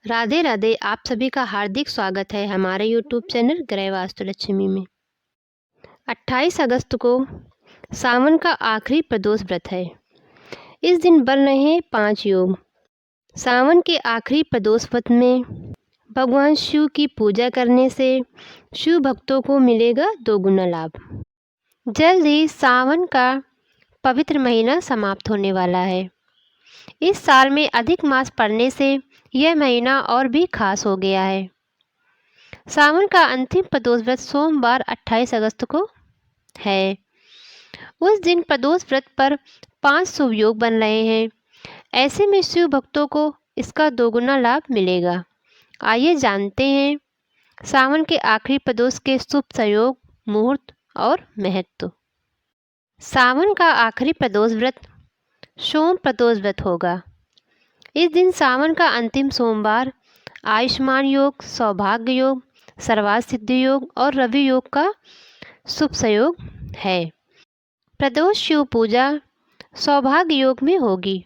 राधे राधे। आप सभी का हार्दिक स्वागत है हमारे यूट्यूब चैनल ग्रह वास्तु लक्ष्मी में। 28 अगस्त को सावन का आखिरी प्रदोष व्रत है। इस दिन बन रहे हैं 5 योग। सावन के आखिरी प्रदोष व्रत में भगवान शिव की पूजा करने से शिव भक्तों को मिलेगा दोगुना लाभ। जल्द ही सावन का पवित्र महीना समाप्त होने वाला है। इस साल में अधिक मास पड़ने से यह महीना और भी खास हो गया है। सावन का अंतिम प्रदोष व्रत सोमवार 28 अगस्त को है। उस दिन प्रदोष व्रत पर 5 शुभ योग बन रहे हैं। ऐसे में शिव भक्तों को इसका दोगुना लाभ मिलेगा। आइए जानते हैं सावन के आखिरी प्रदोष के शुभ संयोग, मुहूर्त और महत्व। सावन का आखिरी प्रदोष व्रत सोम प्रदोष व्रत होगा। इस दिन सावन का अंतिम सोमवार आयुष्मान योग, सौभाग्य योग, सर्वार्थ सिद्धि योग और रवि योग का शुभ संयोग है। प्रदोष शिव पूजा सौभाग्य योग में होगी।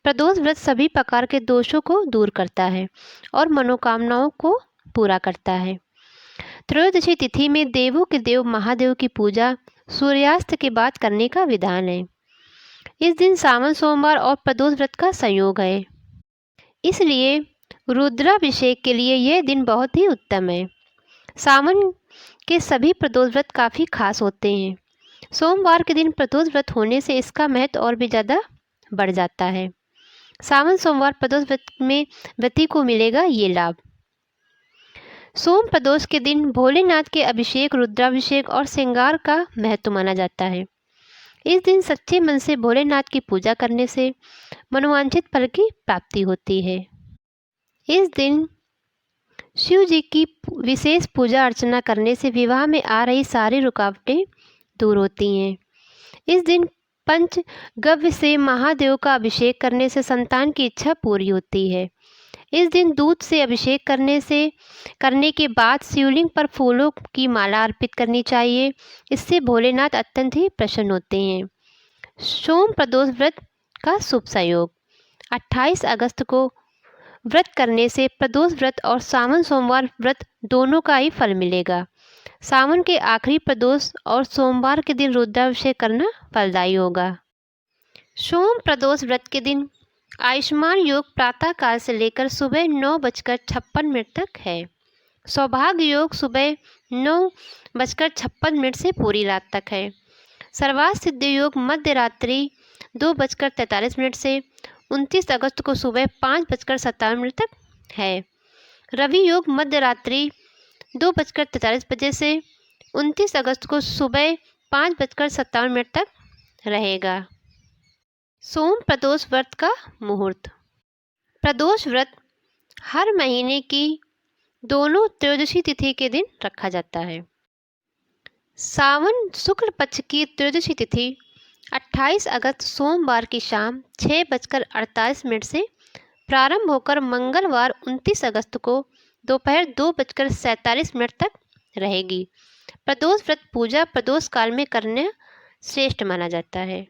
प्रदोष व्रत सभी प्रकार के दोषों को दूर करता है और मनोकामनाओं को पूरा करता है। त्रयोदशी तिथि में देवों के देव महादेव की पूजा सूर्यास्त के बाद करने का विधान है। इस दिन सावन सोमवार और प्रदोष व्रत का संयोग है, इसलिए रुद्राभिषेक के लिए यह दिन बहुत ही उत्तम है। सावन के सभी प्रदोष व्रत काफ़ी खास होते हैं। सोमवार के दिन प्रदोष व्रत होने से इसका महत्व और भी ज़्यादा बढ़ जाता है। सावन सोमवार प्रदोष व्रत में व्रती को मिलेगा ये लाभ। सोम प्रदोष के दिन भोलेनाथ के अभिषेक, रुद्राभिषेक और श्रृंगार का महत्व माना जाता है। इस दिन सच्चे मन से भोलेनाथ की पूजा करने से मनोवांछित फल की प्राप्ति होती है। इस दिन शिव जी की विशेष पूजा अर्चना करने से विवाह में आ रही सारी रुकावटें दूर होती हैं। इस दिन पंचगव्य से महादेव का अभिषेक करने से संतान की इच्छा पूरी होती है। इस दिन दूध से अभिषेक करने के बाद शिवलिंग पर फूलों की माला अर्पित करनी चाहिए। इससे भोलेनाथ अत्यंत ही प्रसन्न होते हैं। सोम प्रदोष व्रत का शुभ संयोग 28 अगस्त को व्रत करने से प्रदोष व्रत और सावन सोमवार व्रत दोनों का ही फल मिलेगा। सावन के आखिरी प्रदोष और सोमवार के दिन रुद्राभिषेक करना फलदायी होगा। सोम प्रदोष व्रत के दिन आयुष्मान योग प्रातः काल से लेकर सुबह 9:56 तक है। सौभाग्य योग सुबह 9:56 से पूरी रात तक है। सर्वार्थ सिद्धि योग मध्य रात्रि 2:43 से 29 अगस्त को सुबह 5:57 तक है। रवि योग मध्य रात्रि 2:43 बजे से 29 अगस्त को सुबह 5:57 तक रहेगा। सोम प्रदोष व्रत का मुहूर्त। प्रदोष व्रत हर महीने की दोनों त्रयोदशी तिथि के दिन रखा जाता है। सावन शुक्ल पक्ष की त्रयोदशी तिथि 28 अगस्त सोमवार की शाम 6:48 से प्रारंभ होकर मंगलवार 29 अगस्त को दोपहर 2:47 तक रहेगी। प्रदोष व्रत पूजा प्रदोष काल में करना श्रेष्ठ माना जाता है।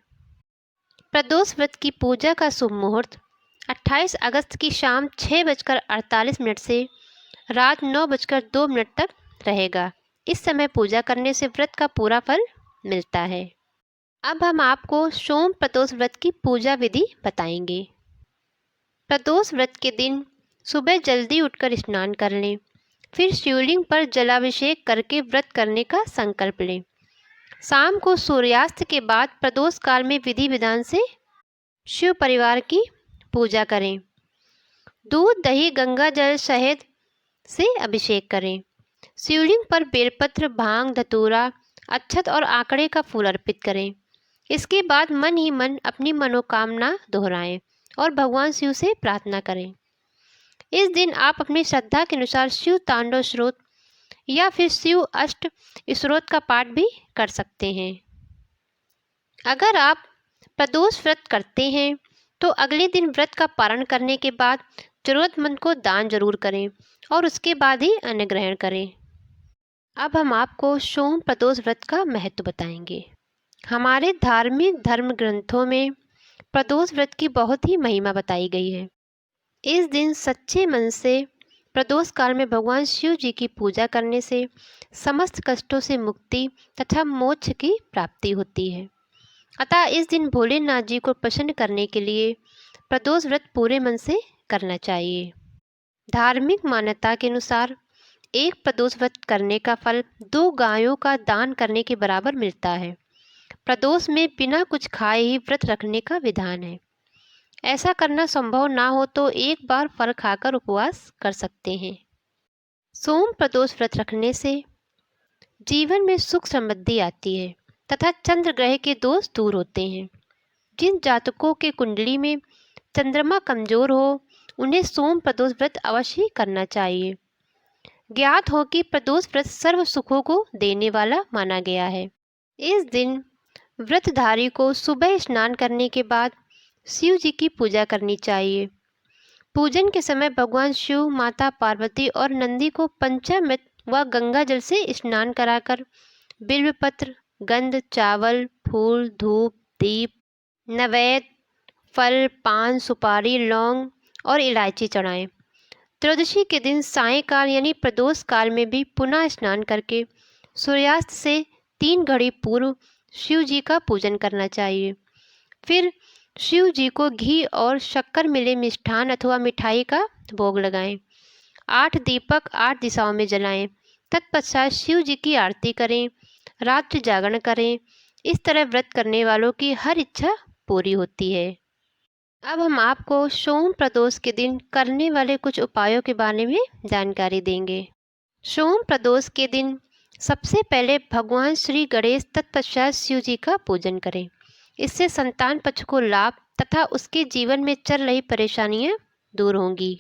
प्रदोष व्रत की पूजा का शुभ मुहूर्त 28 अगस्त की शाम 6:48 से रात 9:02 तक रहेगा। इस समय पूजा करने से व्रत का पूरा फल मिलता है। अब हम आपको सोम प्रदोष व्रत की पूजा विधि बताएंगे। प्रदोष व्रत के दिन सुबह जल्दी उठकर स्नान कर लें, फिर शिवलिंग पर जलाभिषेक करके व्रत करने का संकल्प लें। शाम को सूर्यास्त के बाद प्रदोष काल में विधि विधान से शिव परिवार की पूजा करें। दूध, दही, गंगा जल, शहद से अभिषेक करें। शिवलिंग पर बेलपत्र, भांग, धतूरा, अक्षत और आंकड़े का फूल अर्पित करें। इसके बाद मन ही मन अपनी मनोकामना दोहराएं और भगवान शिव से प्रार्थना करें। इस दिन आप अपनी श्रद्धा के अनुसार शिव तांडव स्तोत्र या फिर शिव अष्ट स्तोत्र का पाठ भी कर सकते हैं। अगर आप प्रदोष व्रत करते हैं तो अगले दिन व्रत का पारण करने के बाद जरूरतमंद को दान जरूर करें और उसके बाद ही अन्न ग्रहण करें। अब हम आपको सोम प्रदोष व्रत का महत्व बताएंगे। हमारे धार्मिक धर्म ग्रंथों में प्रदोष व्रत की बहुत ही महिमा बताई गई है। इस दिन सच्चे मन से प्रदोष काल में भगवान शिव जी की पूजा करने से समस्त कष्टों से मुक्ति तथा मोक्ष की प्राप्ति होती है। अतः इस दिन भोलेनाथ जी को प्रसन्न करने के लिए प्रदोष व्रत पूरे मन से करना चाहिए। धार्मिक मान्यता के अनुसार एक प्रदोष व्रत करने का फल 2 गायों का दान करने के बराबर मिलता है। प्रदोष में बिना कुछ खाए ही व्रत रखने का विधान है। ऐसा करना संभव ना हो तो एक बार फल खाकर उपवास कर सकते हैं। सोम प्रदोष व्रत रखने से जीवन में सुख समृद्धि आती है तथा चंद्र ग्रह के दोष दूर होते हैं। जिन जातकों के कुंडली में चंद्रमा कमजोर हो उन्हें सोम प्रदोष व्रत अवश्य करना चाहिए। ज्ञात हो कि प्रदोष व्रत सर्व सुखों को देने वाला माना गया है। इस दिन व्रतधारी को सुबह स्नान करने के बाद शिव जी की पूजा करनी चाहिए। पूजन के समय भगवान शिव, माता पार्वती और नंदी को पंचामृत व गंगा जल से स्नान कराकर बिल्वपत्र, गंध, चावल, फूल, धूप, दीप, नैवेद्य, फल, पान, सुपारी, लौंग और इलायची चढ़ाएं। त्रयोदशी के दिन सायंकाल यानी प्रदोष काल में भी पुनः स्नान करके सूर्यास्त से 3 घड़ी पूर्व शिव जी का पूजन करना चाहिए। फिर शिव जी को घी और शक्कर मिले मिष्ठान अथवा मिठाई का भोग लगाएं। 8 दीपक 8 दिशाओं में जलाएं। तत्पश्चात शिव जी की आरती करें, रात्रि जागरण करें। इस तरह व्रत करने वालों की हर इच्छा पूरी होती है। अब हम आपको सोम प्रदोष के दिन करने वाले कुछ उपायों के बारे में जानकारी देंगे। सोम प्रदोष के दिन सबसे पहले भगवान श्री गणेश तत्पश्चात शिव जी का पूजन करें। इससे संतान पक्ष को लाभ तथा उसके जीवन में चल रही परेशानियां दूर होंगी।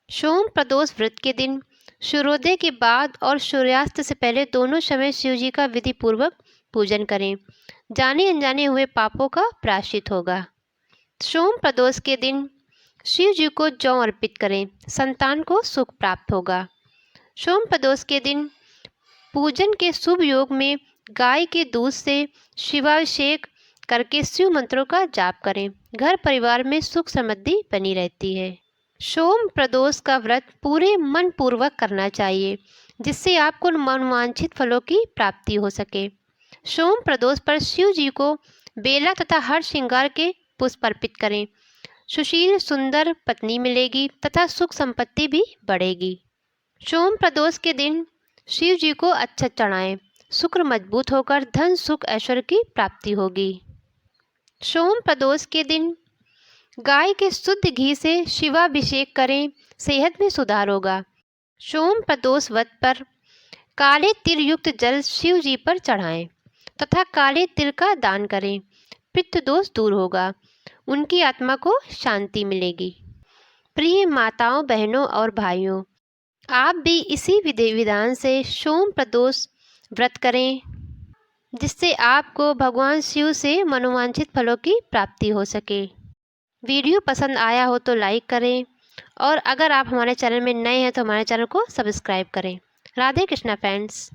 सोम प्रदोष व्रत के दिन सूर्योदय के बाद और सूर्यास्त से पहले दोनों समय शिव जी का विधि पूर्वक पूजन करें। जाने अनजाने हुए पापों का प्रायश्चित होगा। सोम प्रदोष के दिन शिव जी को जौ अर्पित करें, संतान को सुख प्राप्त होगा। सोम प्रदोष के दिन पूजन के शुभ योग में गाय के दूध से शिवाभिषेक करके शिव मंत्रों का जाप करें। घर परिवार में सुख समृद्धि बनी रहती है। सोम प्रदोष का व्रत पूरे मन पूर्वक करना चाहिए जिससे आपको मनवांछित फलों की प्राप्ति हो सके। सोम प्रदोष पर शिव जी को बेला तथा हर श्रृंगार के पुष्प अर्पित करें। सुशील सुंदर पत्नी मिलेगी तथा सुख संपत्ति भी बढ़ेगी। सोम प्रदोष के दिन शिव जी को अक्षत चढ़ाएं। शुक्र मजबूत होकर धन सुख ऐश्वर्य की प्राप्ति होगी। सोम प्रदोष के दिन गाय के शुद्ध घी से शिवाभिषेक करें, सेहत में सुधार होगा। सोम प्रदोष व्रत पर काले तिल युक्त जल शिव जी पर चढ़ाएं तथा काले तिल का दान करें। पितृ दोष दूर होगा, उनकी आत्मा को शांति मिलेगी। प्रिय माताओं, बहनों और भाइयों, आप भी इसी विधि विधान से सोम प्रदोष व्रत करें जिससे आपको भगवान शिव से मनोवांछित फलों की प्राप्ति हो सके। वीडियो पसंद आया हो तो लाइक करें और अगर आप हमारे चैनल में नए हैं तो हमारे चैनल को सब्सक्राइब करें। राधे कृष्णा फ्रेंड्स।